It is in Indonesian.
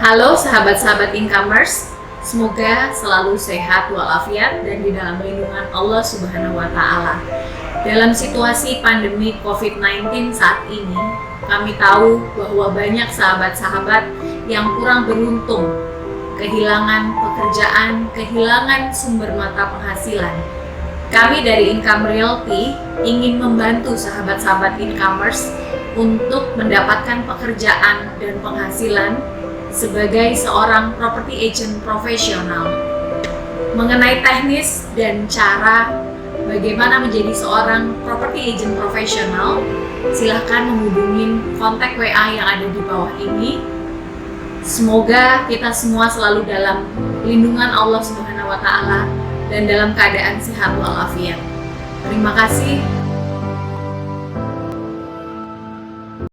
Halo sahabat-sahabat Incomers, semoga selalu sehat walafiat dan di dalam lindungan Allah Subhanahu wa Ta'ala. Dalam situasi pandemi COVID-19 saat ini, kami tahu bahwa banyak sahabat-sahabat yang kurang beruntung, kehilangan pekerjaan, kehilangan sumber mata penghasilan. Kami dari Income Realty ingin membantu sahabat-sahabat Incomers untuk mendapatkan pekerjaan dan penghasilan sebagai seorang property agent profesional. Mengenai teknis dan cara bagaimana menjadi seorang property agent profesional, silahkan menghubungi kontak WA yang ada di bawah ini. Semoga kita semua selalu dalam lindungan Allah Subhanahu wa Ta'ala dan dalam keadaan sehat walafiat. Terima kasih.